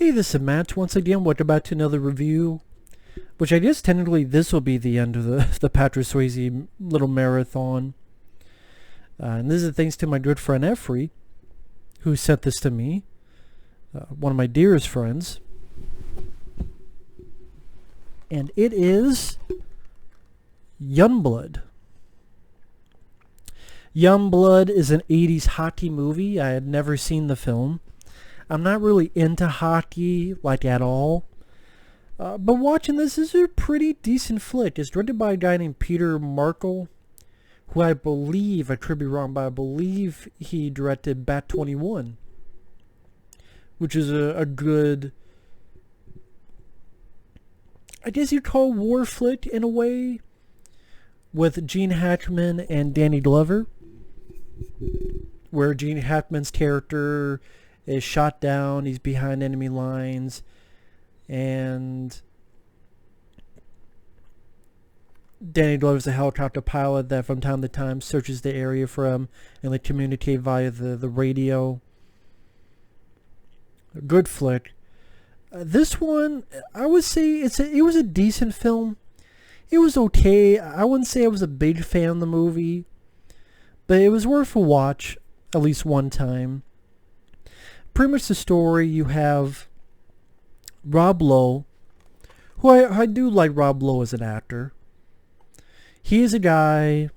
Hey, this is Matt once again. Welcome back to another review, which I guess technically this will be the end of the Patrick Swayze little marathon. And this is thanks to my good friend Effrey, who sent this to me, one of my dearest friends. And it is Youngblood. Youngblood is an 80s hockey movie. I had never seen the film. I'm not really into hockey, like, at all. But watching this is a pretty decent flick. It's directed by a guy named Peter Markle, who I could be wrong, but I believe he directed Bat 21, which is a good, I guess you'd call war flick in a way, with Gene Hackman and Danny Glover, where Gene Hackman's character is shot down, he's behind enemy lines, and Danny Glover's a helicopter pilot that from time to time searches the area for him and they communicate via the radio. A good flick. This one, I would say it was a decent film. It was okay. I wouldn't say I was a big fan of the movie, but it was worth a watch at least one time. Pretty much the story, you have Rob Lowe, who I do like Rob Lowe as an actor. He is a guy,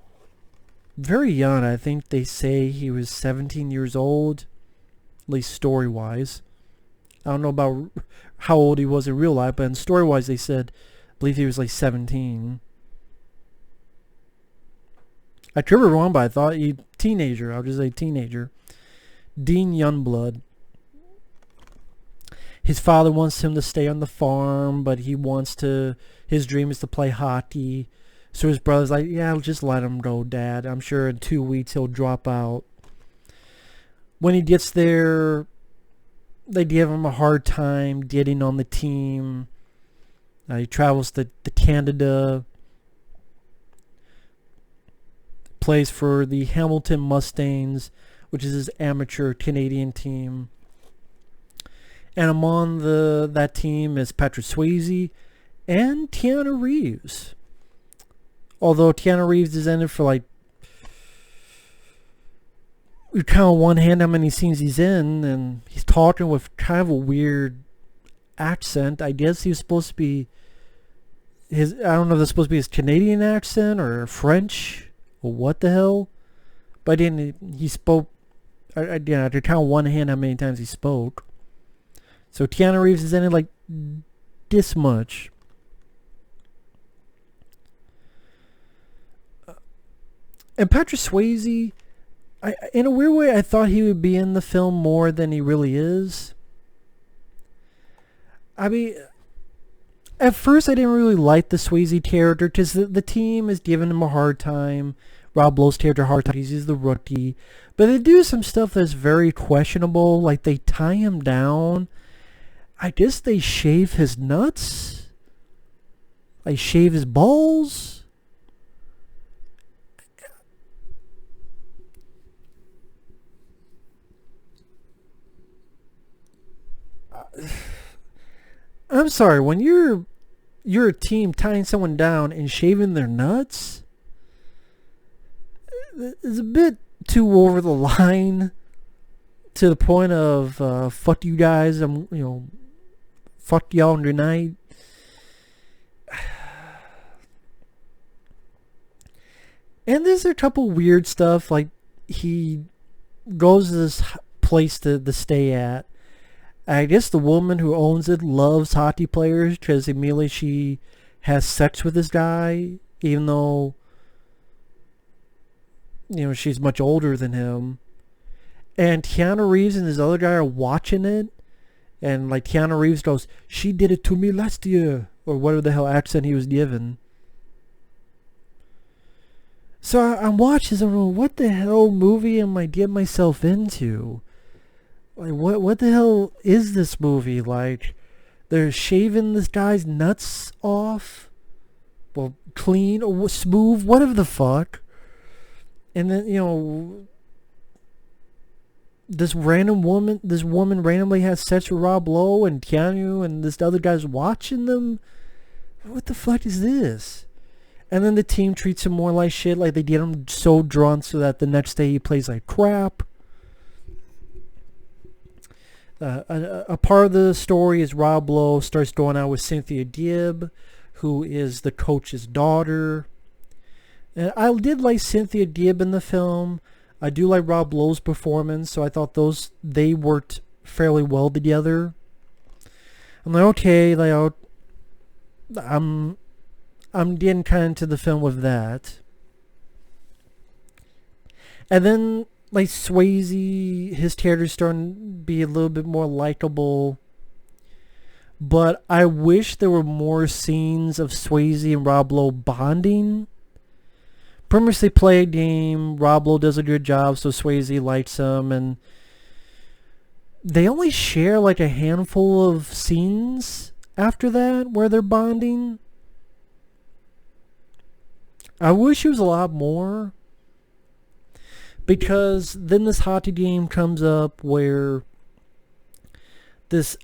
very young. I think they say he was 17 years old, at least story-wise. I don't know about how old he was in real life, but in story-wise they said, I believe he was like 17. I could be wrong, but I thought he teenager. I'll just say teenager. Dean Youngblood. His father wants him to stay on the farm, but his dream is to play hockey. So his brother's like, yeah, just let him go, Dad. I'm sure in 2 weeks he'll drop out. When he gets there, they give him a hard time getting on the team. He travels to Canada, plays for the Hamilton Mustangs, which is his amateur Canadian team. And among that team is Patrick Swayze and Keanu Reeves. Although Keanu Reeves is in it for, like, you count on one hand how many scenes he's in, and he's talking with kind of a weird accent. I guess he was supposed to be I don't know if that's supposed to be his Canadian accent or French or what the hell. But then he spoke, again, I could count on one hand how many times he spoke. So Keanu Reeves is in it like this much. And Patrick Swayze, in a weird way, I thought he would be in the film more than he really is. I mean, at first I didn't really like the Swayze character because the team is giving him a hard time. Rob Lowe's character a hard time. He's the rookie. But they do some stuff that's very questionable. Like they tie him down. I guess they shave his nuts. They shave his balls. I'm sorry, when you're a team tying someone down and shaving their nuts, it's a bit too over the line to the point of fuck you guys, fuck y'all tonight. And there's a couple weird stuff, like he goes to this place to stay at. I guess the woman who owns it loves hockey players because immediately she has sex with this guy, even though, she's much older than him. And Keanu Reeves and this other guy are watching it. And like Keanu Reeves goes, she did it to me last year. Or whatever the hell accent he was given. So I'm watching this, I'm going, what the hell movie am I getting myself into? Like, what the hell is this movie? Like, they're shaving this guy's nuts off? Well, clean or smooth, whatever the fuck. And then, this woman randomly has sex with Rob Lowe and Keanu, and this other guy's watching them. What the fuck is this? And then the team treats him more like shit, like they get him so drunk so that the next day he plays like crap. A part of the story is Rob Lowe starts going out with Cynthia Gibb, who is the coach's daughter. And I did like Cynthia Gibb in the film. I do like Rob Lowe's performance, so I thought they worked fairly well together. I'm like, okay, like I'm getting kind of into the film with that. And then like Swayze, his character's starting to be a little bit more likable. But I wish there were more scenes of Swayze and Rob Lowe bonding. Pretty much they play a game, Rob Lowe does a good job, so Swayze likes him, and they only share like a handful of scenes after that where they're bonding. I wish it was a lot more. Because then this hockey game comes up where this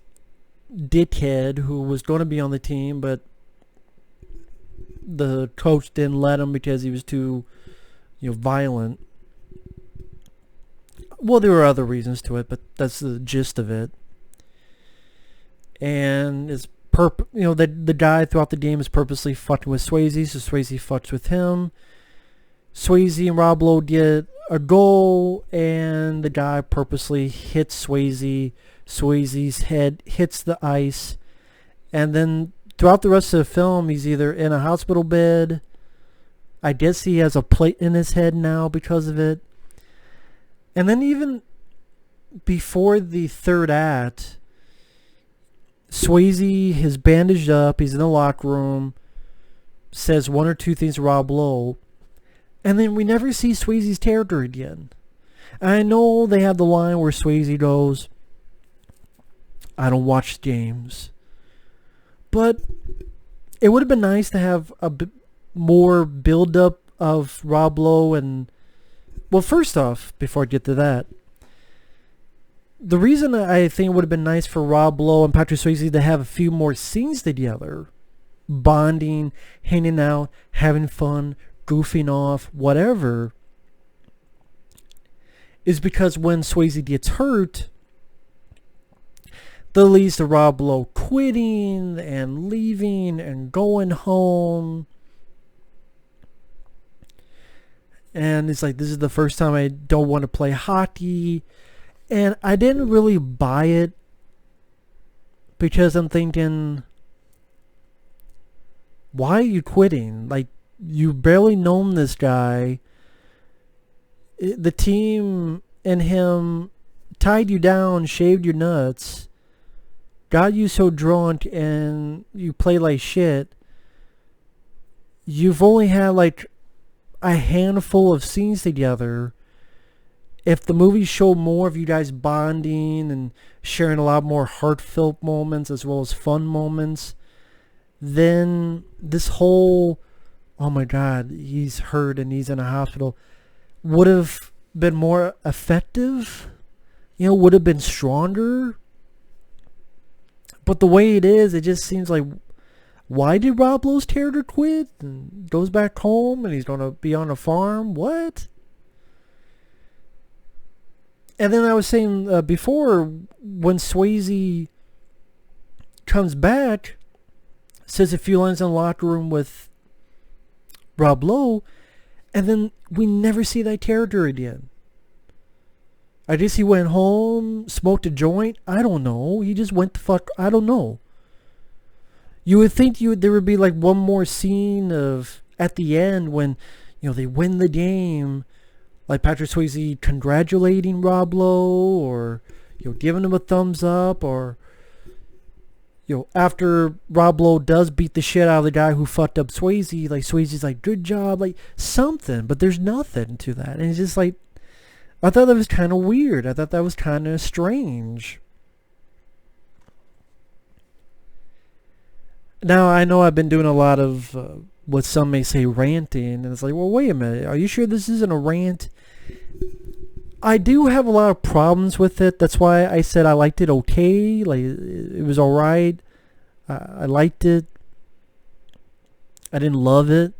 dickhead who was going to be on the team, but the coach didn't let him because he was too, violent. Well, there were other reasons to it, but that's the gist of it. And it's the guy throughout the game is purposely fucking with Swayze, so Swayze fucks with him. Swayze and Rob Lowe get a goal, and the guy purposely hits Swayze. Swayze's head hits the ice, and then throughout the rest of the film, he's either in a hospital bed. I guess he has a plate in his head now because of it. And then even before the third act, Swayze is bandaged up. He's in the locker room, says one or two things to Rob Lowe. And then we never see Swayze's character again. And I know they have the line where Swayze goes, I don't watch games. But it would have been nice to have a bit more build-up of Rob Lowe and... Well, first off, before I get to that, the reason I think it would have been nice for Rob Lowe and Patrick Swayze to have a few more scenes together, bonding, hanging out, having fun, goofing off, whatever, is because when Swayze gets hurt, that leads to Rob Lowe quitting and leaving and going home. And it's like, this is the first time I don't want to play hockey. And I didn't really buy it because I'm thinking, why are you quitting? Like, you barely known this guy. The team and him tied you down, shaved your nuts, got you so drunk, and you play like shit. You've only had like a handful of scenes together. If the movie showed more of you guys bonding and sharing a lot more heartfelt moments as well as fun moments, then this whole, oh my God, he's hurt and he's in a hospital, would have been more effective, would have been stronger. But the way it is, it just seems like, why did Rob Lowe's character quit and goes back home and he's going to be on a farm? What? And then I was saying before, when Swayze comes back, says a few lines in the locker room with Rob Lowe, and then we never see that character again. I guess he went home, smoked a joint. I don't know. He just went the fuck. I don't know. You would think there would be like one more scene of at the end when they win the game, like Patrick Swayze congratulating Rob Lowe, or giving him a thumbs up, or after Rob Lowe does beat the shit out of the guy who fucked up Swayze, like Swayze's like, good job, like something, but there's nothing to that. And it's just like, I thought that was kind of weird. I thought that was kind of strange. Now, I know I've been doing a lot of what some may say ranting, and it's like, well, wait a minute. Are you sure this isn't a rant? I do have a lot of problems with it. That's why I said I liked it okay. Like, it was alright. I liked it. I didn't love it.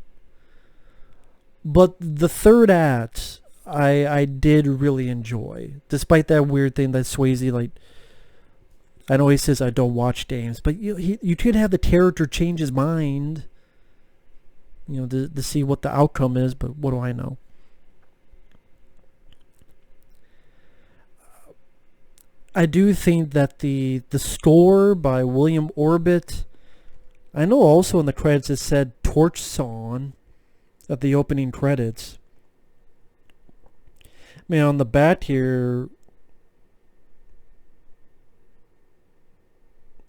But the third act, I did really enjoy. Despite that weird thing that Swayze, like, I know he says I don't watch games, but you could have the character change his mind, to see what the outcome is, but what do I know? I do think that the score by William Orbit, I know also in the credits it said Torch Song at the opening credits. I mean, on the back here,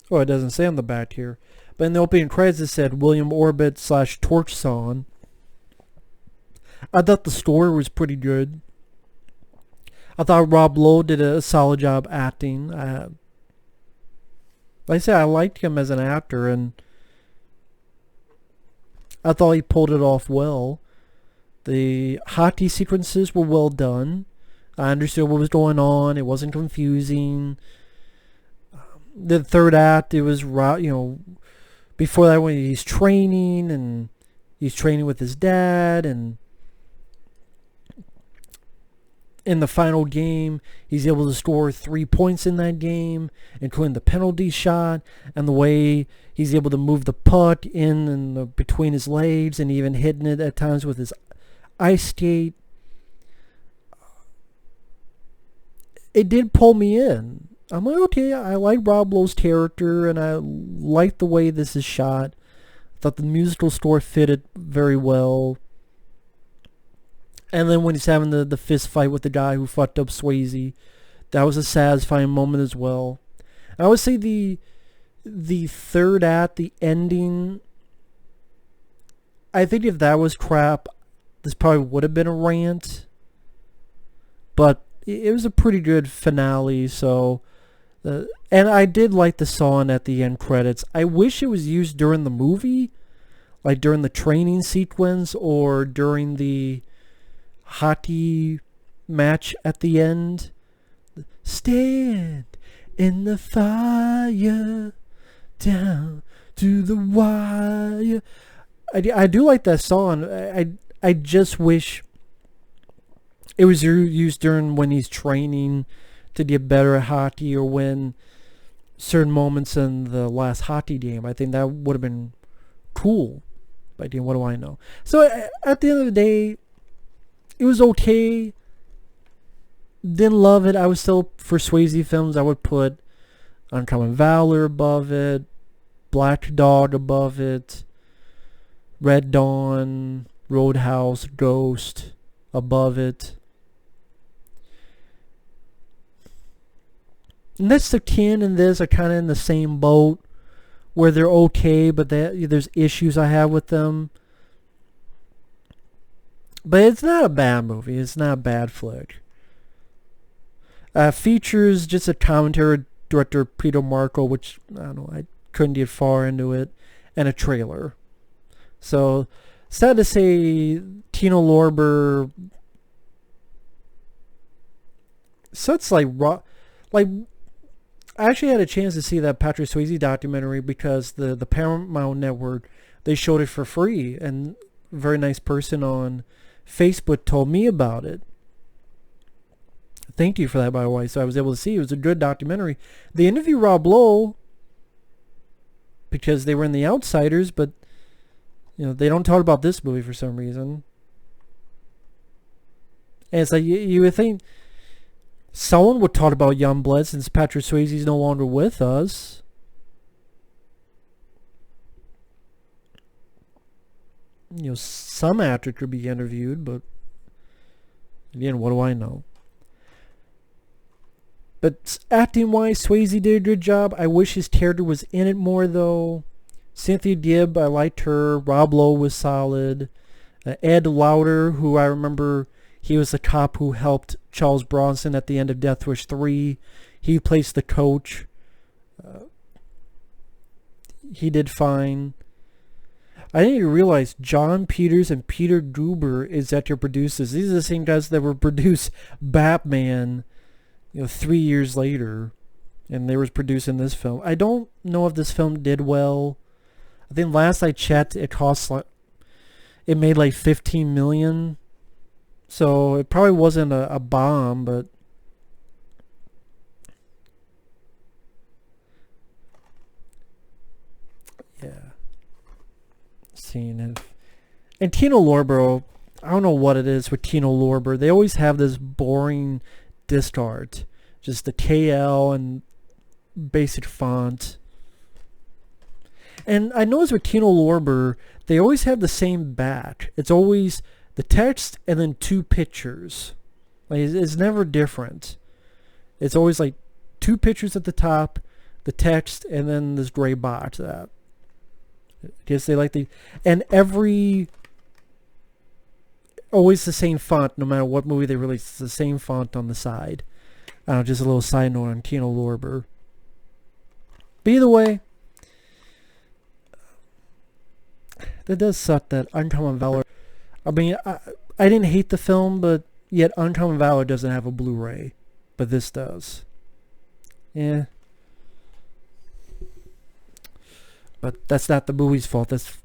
oh, it doesn't say on the back here, but in the opening credits it said William Orbit / Torch Song. I thought the score was pretty good. I thought Rob Lowe did a solid job acting. Like I said, I liked him as an actor, and I thought he pulled it off well. The hockey sequences were well done. I understood what was going on. It wasn't confusing. The third act, it was, before that when he's training, and he's training with his dad, and in the final game, he's able to score 3 points in that game, including the penalty shot, and the way he's able to move the puck in and between his legs, and even hitting it at times with his ice skate. It did pull me in. I'm like, okay, I like Rob Lowe's character, and I like the way this is shot. I thought the musical score fitted very well. And then when he's having the fist fight with the guy who fucked up Swayze, that was a satisfying moment as well. I would say the third act, the ending, I think if that was crap, this probably would have been a rant. But it was a pretty good finale, so... and I did like the song at the end credits. I wish it was used during the movie, like during the training sequence, or during the hockey match at the end. Stand in the fire, down to the wire. I do like that song. I just wish it was used during when he's training to get better at hockey, or when certain moments in the last hockey game. I think that would have been cool. But again, what do I know? So at the end of the day, it was okay. Didn't love it. I was still, for Swayze films, I would put Uncommon Valor above it, Black Dog above it, Red Dawn, Roadhouse, Ghost above it. Next of Kin and this are kind of in the same boat, where they're okay, but there's issues I have with them. But it's not a bad movie. It's not a bad flick. Features just a commentary director, Peter Markle, which, I don't know, I couldn't get far into it, and a trailer. So, sad to say, Tino Lorber, so it's like I actually had a chance to see that Patrick Swayze documentary because the Paramount Network, they showed it for free, and a very nice person on Facebook told me about it. Thank you for that, by the way. So I was able to see it was a good documentary. They interviewed Rob Lowe because they were in The Outsiders, but they don't talk about this movie for some reason. And it's like you would think someone would talk about Youngblood since Patrick Swayze's no longer with us. Some actor could be interviewed, but again, what do I know? But acting-wise, Swayze did a good job. I wish his character was in it more, though. Cynthia Gibb, I liked her. Rob Lowe was solid. Ed Lauter, who I remember, he was the cop who helped Charles Bronson at the end of Death Wish 3. He plays the coach. He did fine. I didn't even realize John Peters and Peter Gruber is at your producers. These are the same guys that were produced Batman, 3 years later, and they was producing this film. I don't know if this film did well. I think last I checked, it made like 15 million. So it probably wasn't a bomb, but yeah. Seeing if and Tino Lorber, I don't know what it is with Tino Lorber. They always have this boring disc art, just the KL and basic font. And I noticed with Tino Lorber, they always have the same back. It's always the text and then two pictures. Like it's never different. It's always like two pictures at the top, the text, and then this gray box. That I guess they like and always the same font. No matter what movie they release, it's the same font on the side. I don't know, just a little side note on Tino Lorber. But either way, that does suck that Uncommon Valor. I mean, I didn't hate the film, but yet Uncommon Valor doesn't have a Blu-ray, but this does. Yeah. But that's not the movie's fault. That's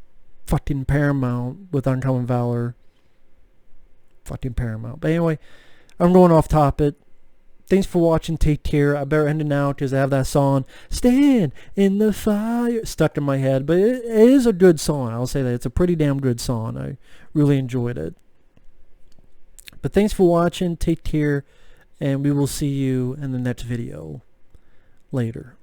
fucking Paramount with Uncommon Valor. Fucking Paramount. But anyway, I'm going off topic. Thanks for watching. Take care. I better end it now because I have that song, Stand in the Fire, stuck in my head. But it is a good song. I'll say that. It's a pretty damn good song. I really enjoyed it. But thanks for watching. Take care. And we will see you in the next video. Later.